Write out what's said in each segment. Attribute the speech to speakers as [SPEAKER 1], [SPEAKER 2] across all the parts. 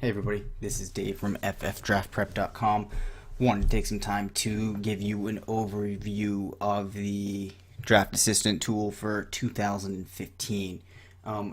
[SPEAKER 1] Hey everybody, this is Dave from FFDraftPrep.com. Wanted to take some time to give you an overview of the draft assistant tool for 2015.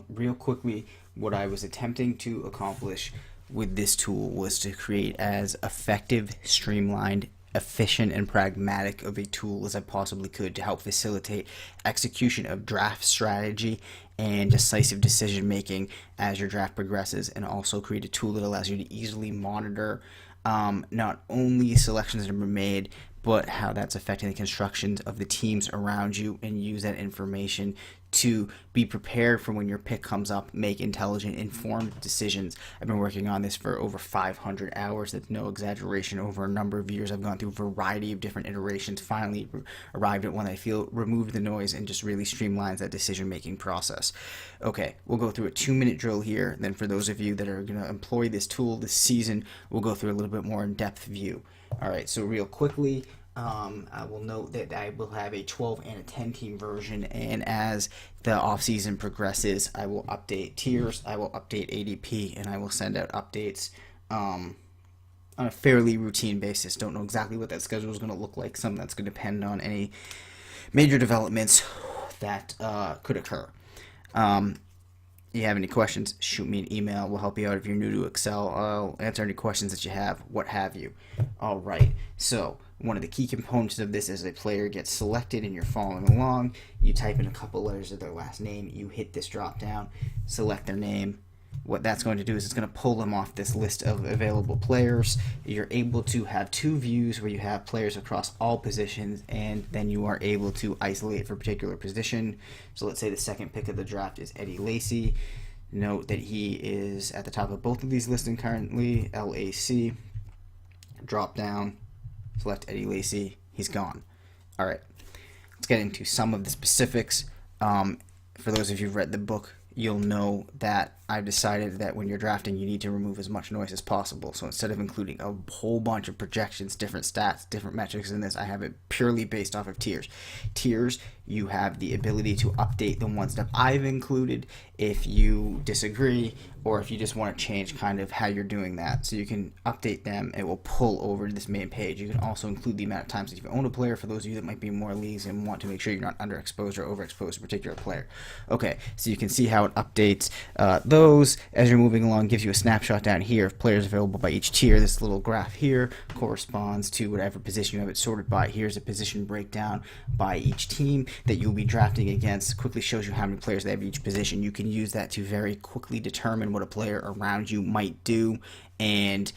[SPEAKER 1] Real quickly, what I was attempting to accomplish with this tool was to create as effective, streamlined, efficient, and pragmatic of a tool as I possibly could to help facilitate execution of draft strategy and decisive decision making as your draft progresses, and also create a tool that allows you to easily monitor not only selections that are made, but how that's affecting the constructions of the teams around you, and use that information to be prepared for when your pick comes up, make intelligent, informed decisions. I've been working on this for over 500 hours. That's no exaggeration. Over a number of years, I've gone through a variety of different iterations, finally arrived at one that I feel removed the noise and just really streamlines that decision-making process. Okay, we'll go through a 2-minute drill here. Then for those of you that are going to employ this tool this season, we'll go through a little bit more in-depth view. All right, so real quickly, I will note that I will have a 12 and a 10 team version, and as the offseason progresses, I will update tiers, I will update ADP, and I will send out updates on a fairly routine basis. Don't know exactly what that schedule is going to look like. Some that's going to depend on any major developments that could occur. You have any questions, shoot me an email. We'll help you out if you're new to Excel. I'll answer any questions that you have, what have you. All right, so one of the key components of this is a player gets selected and you're following along. You type in a couple letters of their last name, you hit this drop down, select their name. What that's going to do is it's going to pull them off this list of available players. You're able to have two views where you have players across all positions, and then you are able to isolate for a particular position. So let's say the second pick of the draft is Eddie Lacy. Note that he is at the top of both of these listings currently, LAC. Drop down, select Eddie Lacy, he's gone. All right, let's get into some of the specifics. For those of you who've read the book, you'll know that I've decided that when you're drafting, you need to remove as much noise as possible. So instead of including a whole bunch of projections, different stats, different metrics in this, I have it purely based off of tiers. Tiers, you have the ability to update the ones that I've included if you disagree, or if you just want to change kind of how you're doing that. So you can update them. It will pull over to this main page. You can also include the amount of times that you've owned a player for those of you that might be more leagues and want to make sure you're not underexposed or overexposed to a particular player. Okay, so you can see how it updates those as you're moving along. Gives you a snapshot down here of players available by each tier. This little graph here corresponds to whatever position you have it sorted by. Here's a position breakdown by each team that you'll be drafting against. Quickly shows you how many players they have each position. You can use that to very quickly determine what a player around you might do, and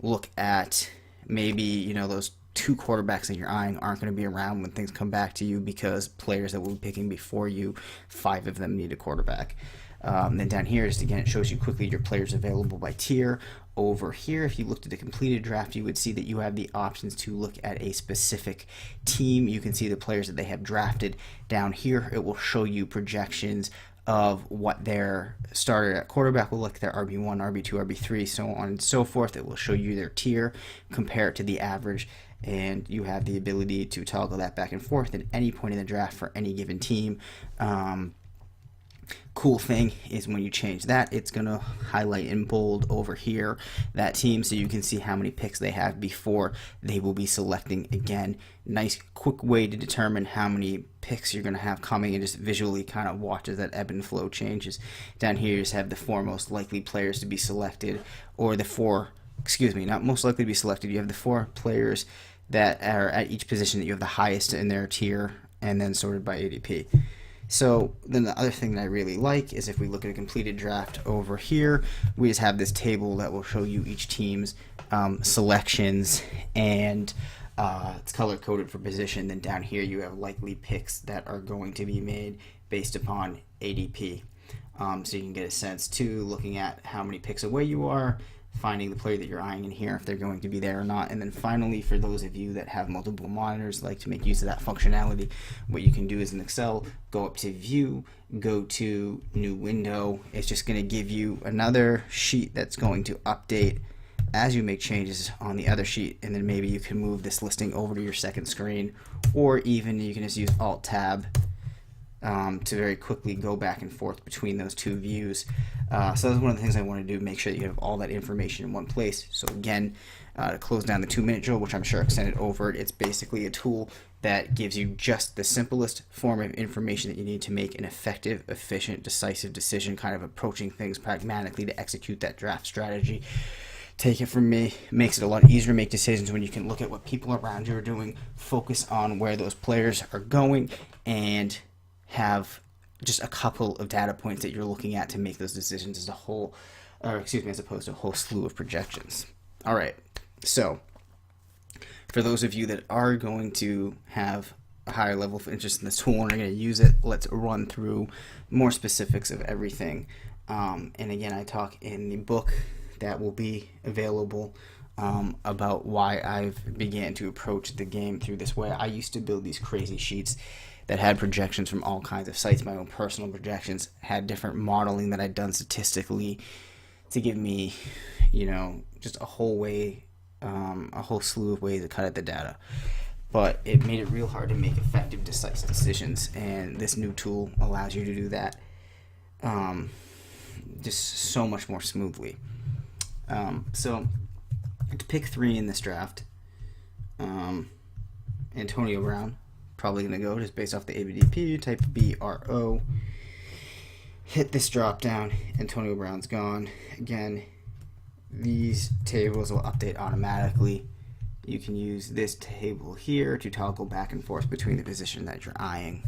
[SPEAKER 1] look at maybe those two quarterbacks that you're eyeing aren't going to be around when things come back to you, because players that we'll be picking before you, 5 of them need a quarterback. Then down here, just again, it shows you quickly your players available by tier. Over here, if you looked at the completed draft, you would see that you have the options to look at a specific team. You can see the players that they have drafted. Down here, it will show you projections of what their starter at quarterback will look, their RB1, RB2, RB3, so on and so forth. It will show you their tier, compare it to the average, and you have the ability to toggle that back and forth at any point in the draft for any given team. Cool thing is when you change that, it's going to highlight in bold over here that team, so you can see how many picks they have before they will be selecting again. Nice quick way to determine how many picks you're going to have coming, and just visually kind of watch as that ebb and flow changes. Down here you just have the 4 most likely players to be selected, or the 4, not most likely to be selected. You have the 4 players that are at each position that you have the highest in their tier, and then sorted by ADP. So then the other thing that I really like is if we look at a completed draft over here, we just have this table that will show you each team's selections, and it's color coded for position. Then down here you have likely picks that are going to be made based upon ADP. So you can get a sense too, looking at how many picks away you are, finding the player that you're eyeing in here, if they're going to be there or not. And then finally, for those of you that have multiple monitors, like to make use of that functionality, what you can do is in Excel, go up to View, go to New Window. It's just going to give you another sheet that's going to update as you make changes on the other sheet, and then maybe you can move this listing over to your second screen, or even you can just use Alt-Tab to very quickly go back and forth between those two views. So that's one of the things I want to do, make sure that you have all that information in one place. So again, to close down the 2-minute drill, which I'm sure I extended over it, it's basically a tool that gives you just the simplest form of information that you need to make an effective, efficient, decisive decision, kind of approaching things pragmatically to execute that draft strategy. Take it from me, makes it a lot easier to make decisions when you can look at what people around you are doing, focus on where those players are going, and have just a couple of data points that you're looking at to make those decisions as opposed to a whole slew of projections. All right, so for those of you that are going to have a higher level of interest in this tool and are going to use it, let's run through more specifics of everything. And again, I talk in the book that will be available about why I've began to approach the game through this way. I used to build these crazy sheets that had projections from all kinds of sites. My own personal projections had different modeling that I'd done statistically to give me, just a whole slew of ways to cut at the data. But it made it real hard to make effective, decisive decisions, and this new tool allows you to do that just so much more smoothly. So to pick 3 in this draft, Antonio Brown, probably going to go just based off the ABDP, type BRO. Hit this drop down, Antonio Brown's gone. Again, these tables will update automatically. You can use this table here to toggle back and forth between the position that you're eyeing.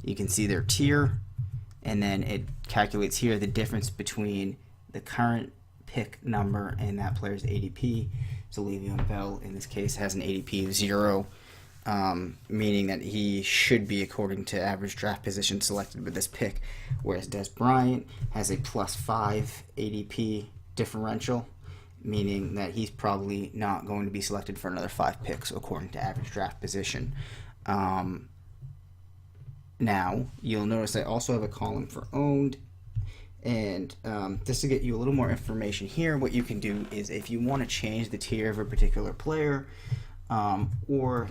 [SPEAKER 1] You can see their tier, and then it calculates here the difference between the current pick number and that player's ADP. So Le'Veon Bell, in this case, has an ADP of 0, meaning that he should be according to average draft position selected with this pick, whereas Des Bryant has a +5 ADP differential, meaning that he's probably not going to be selected for another 5 picks according to average draft position. Now, you'll notice I also have a column for owned. And just to get you a little more information here, what you can do is if you want to change the tier of a particular player or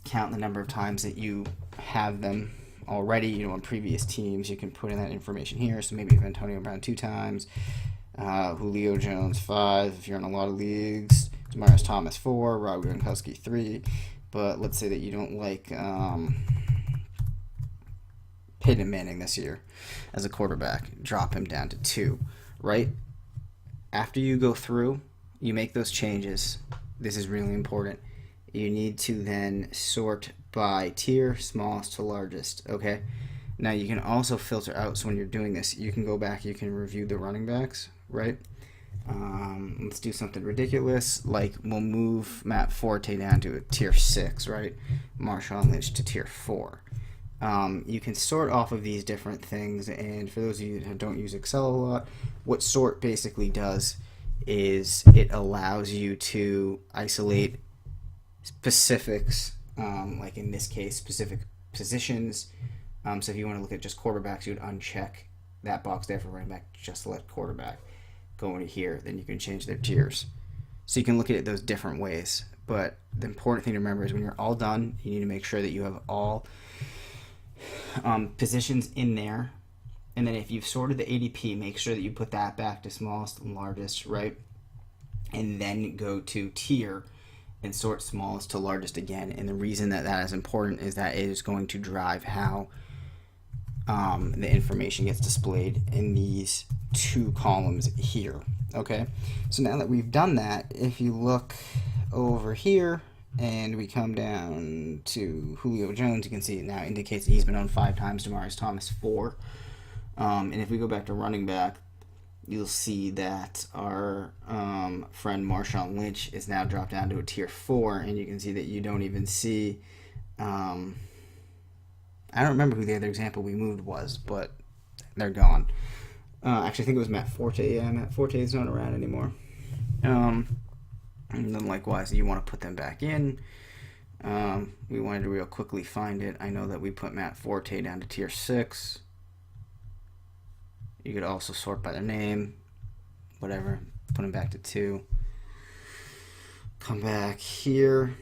[SPEAKER 1] count the number of times that you have them already, on previous teams, you can put in that information here. So maybe you have Antonio Brown 2 times, Julio Jones 5 if you're in a lot of leagues, Demaryius Thomas 4, Rob Gronkowski 3. But let's say that you don't like Peyton Manning this year as a quarterback, drop him down to 2, right? After you go through, you make those changes. This is really important. You need to then sort by tier, smallest to largest, okay? Now you can also filter out, so when you're doing this, you can go back, you can review the running backs, right? Let's do something ridiculous, like we'll move Matt Forte down to a tier 6, right? Marshawn Lynch to tier 4. You can sort off of these different things, and for those of you that don't use Excel a lot, what sort basically does is it allows you to isolate specifics, like in this case, specific positions. So if you want to look at just quarterbacks, you would uncheck that box there for running back, just select quarterback. Go into here, then you can change their tiers. So you can look at it those different ways. But the important thing to remember is when you're all done, you need to make sure that you have all positions in there, and then if you've sorted the ADP, make sure that you put that back to smallest and largest, right? And then go to tier and sort smallest to largest again. And the reason that that is important is that it is going to drive how the information gets displayed in these 2 columns here. Okay, so now that we've done that, if you look over here and we come down to Julio Jones, you can see it now indicates that he's been owned 5 times, Demaryius Thomas 4. And if we go back to running back, you'll see that our friend Marshawn Lynch is now dropped down to a tier 4, and you can see that you don't even see, I don't remember who the other example we moved was, but they're gone. Actually, I think it was Matt Forte. Yeah, Matt Forte is not around anymore. And then likewise, you want to put them back in. We wanted to real quickly find it. I know that we put Matt Forte down to tier 6. You could also sort by their name, whatever. Put them back to 2. Come back here,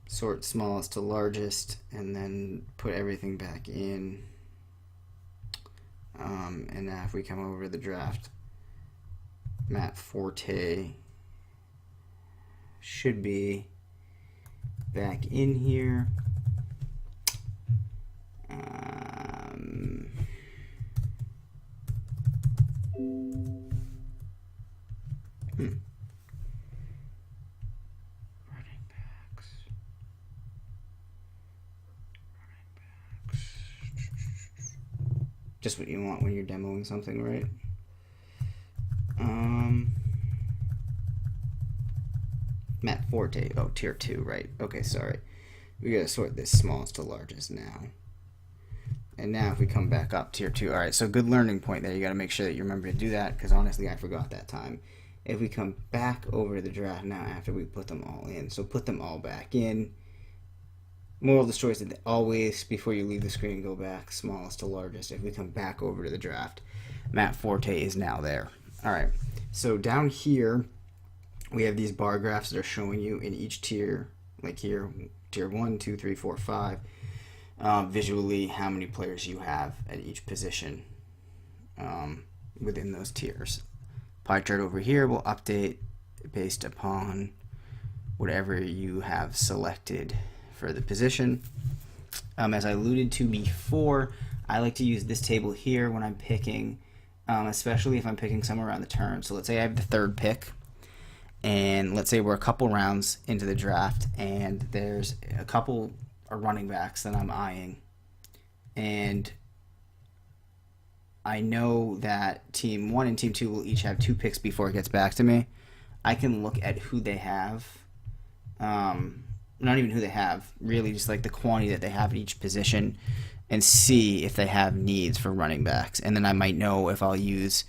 [SPEAKER 1] sort smallest to largest, and then put everything back in. And now if we come over to the draft, Matt Forte should be back in here. Running backs. Just what you want when you're demoing something, right? Matt Forte. Oh, tier 2, right. Okay, sorry. We gotta sort this smallest to largest now. And now if we come back up, tier 2. Alright, so good learning point there. You gotta make sure that you remember to do that, because honestly, I forgot that time. If we come back over to the draft now after we put them all in, so put them all back in. Moral of the story is that always, before you leave the screen, go back smallest to largest. If we come back over to the draft, Matt Forte is now there. Alright, so down here, we have these bar graphs that are showing you in each tier, like here, tier 1, 2, 3, 4, 5, visually how many players you have at each position within those tiers. Pie chart over here will update based upon whatever you have selected for the position. As I alluded to before, I like to use this table here when I'm picking, especially if I'm picking somewhere around the turn. So let's say I have the 3rd pick, and let's say we're a couple rounds into the draft, and there's a couple running backs that I'm eyeing, and I know that team 1 and team 2 will each have 2 picks before it gets back to me. I can look at who they have, not even who they have, really just like the quantity that they have at each position, and see if they have needs for running backs. And then I might know if I'll use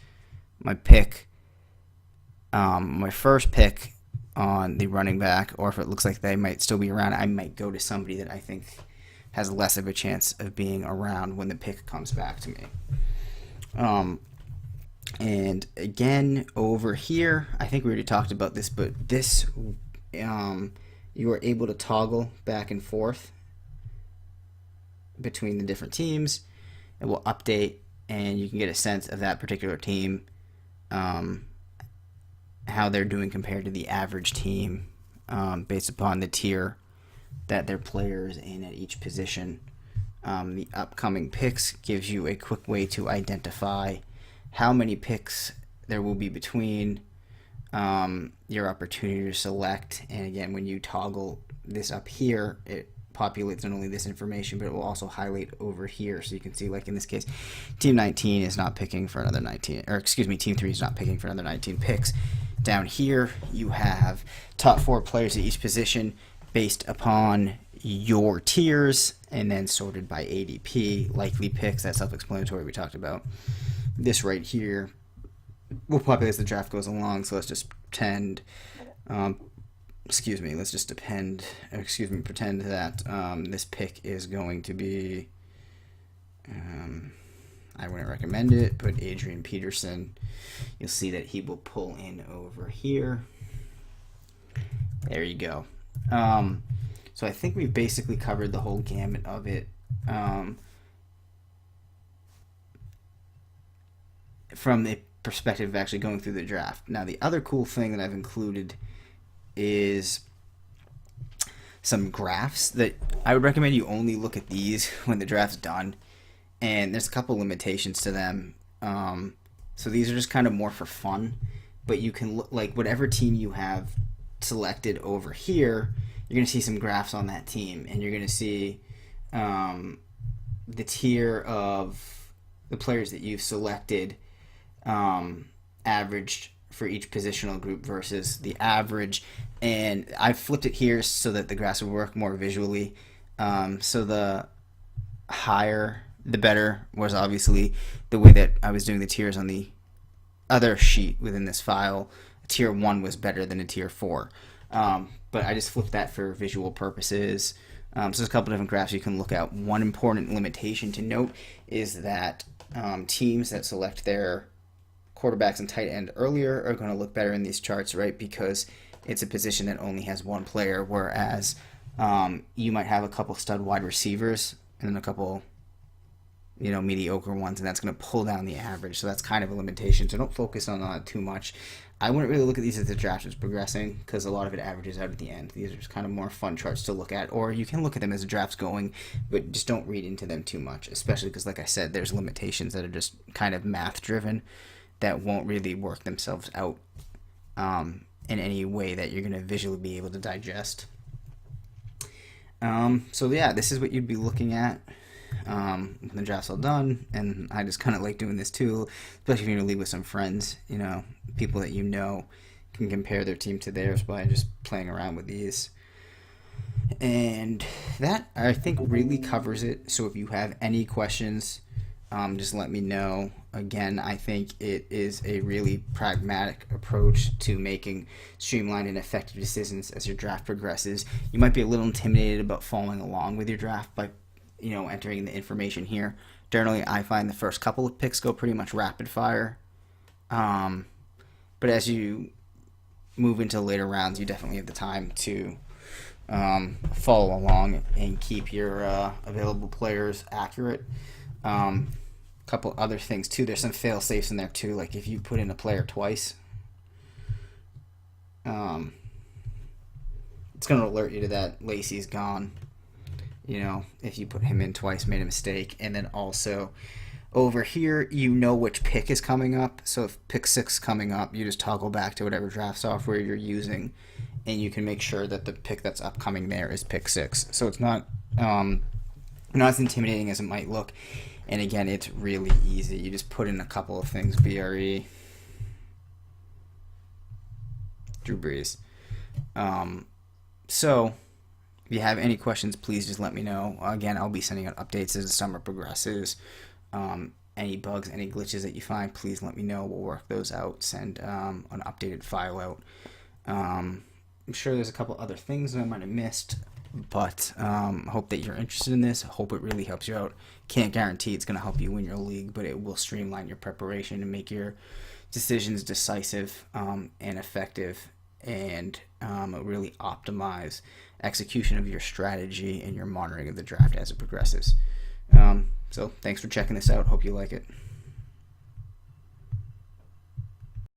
[SPEAKER 1] my pick, my first pick on the running back, or if it looks like they might still be around, I might go to somebody that I think has less of a chance of being around when the pick comes back to me. And again, over here, I think we already talked about this, but this, you are able to toggle back and forth between the different teams. It will update, and you can get a sense of that particular team, how they're doing compared to the average team, based upon the tier that their players in at each position. The upcoming picks gives you a quick way to identify how many picks there will be between your opportunity to select. And again, when you toggle this up here, it populates not only this information, but it will also highlight over here. So you can see, like in this case, team 19 is not picking for another 19, or excuse me, team 3 is not picking for another 19 picks. Down here, you have top 4 players at each position based upon your tiers, and then sorted by ADP, likely picks. That's self-explanatory, we talked about. This right here will populate as the draft goes along, so let's just pretend, pretend that this pick is going to be, I wouldn't recommend it, but Adrian Peterson. You'll see that he will pull in over here. There you go. So I think we've basically covered the whole gamut of it, from the perspective of actually going through the draft. Now, the other cool thing that I've included is some graphs that I would recommend you only look at these when the draft's done, and there's a couple limitations to them. So these are just kind of more for fun, but you can look, like whatever team you have selected over here, you're going to see some graphs on that team, and you're going to see the tier of the players that you've selected, averaged for each positional group versus the average. And I've flipped it here so that the graphs will work more visually. So the higher, the better was obviously the way that I was doing the tiers on the other sheet within this file. Tier 1 was better than a tier 4. But I just flipped that for visual purposes. So there's a couple different graphs you can look at. One important limitation to note is that teams that select their quarterbacks and tight end earlier are going to look better in these charts, right? Because it's a position that only has one player, whereas you might have a couple stud wide receivers and then a couple mediocre ones, and that's going to pull down the average. So that's kind of a limitation. So don't focus on that too much. I wouldn't really look at these as the draft is progressing, because a lot of it averages out at the end. These are just kind of more fun charts to look at, or you can look at them as the draft's going, but just don't read into them too much, especially because, like I said, there's limitations that are just kind of math driven that won't really work themselves out in any way that you're going to visually be able to digest. So yeah, this is what you'd be looking at when the draft's all done, and I just kind of like doing this too, especially if you're in a league with some friends, people that can compare their team to theirs by just playing around with these. And that, I think, really covers it. So if you have any questions, just let me know. Again, I think it is a really pragmatic approach to making streamlined and effective decisions as your draft progresses. You might be a little intimidated about following along with your draft by entering the information here. Generally, I find the first couple of picks go pretty much rapid fire. But as you move into later rounds, you definitely have the time to follow along and keep your available players accurate. Couple other things too. There's some fail safes in there too. Like if you put in a player twice, it's going to alert you to that Lacey's gone. If you put him in twice, made a mistake. And then also over here, which pick is coming up. So if pick 6 coming up, you just toggle back to whatever draft software you're using, and you can make sure that the pick that's upcoming there is pick 6. So it's not as intimidating as it might look. And again, it's really easy. You just put in a couple of things. BRE, Drew Brees. So if you have any questions, please just let me know. Again, I'll be sending out updates as the summer progresses. Any bugs, any glitches that you find, please let me know. We'll work those out, send an updated file out. I'm sure there's a couple other things that I might have missed, but hope that you're interested in this. Hope it really helps you out. Can't guarantee it's going to help you win your league, but it will streamline your preparation and make your decisions decisive and effective, and really optimize execution of your strategy and your monitoring of the draft as it progresses. So thanks for checking this out. Hope you like it.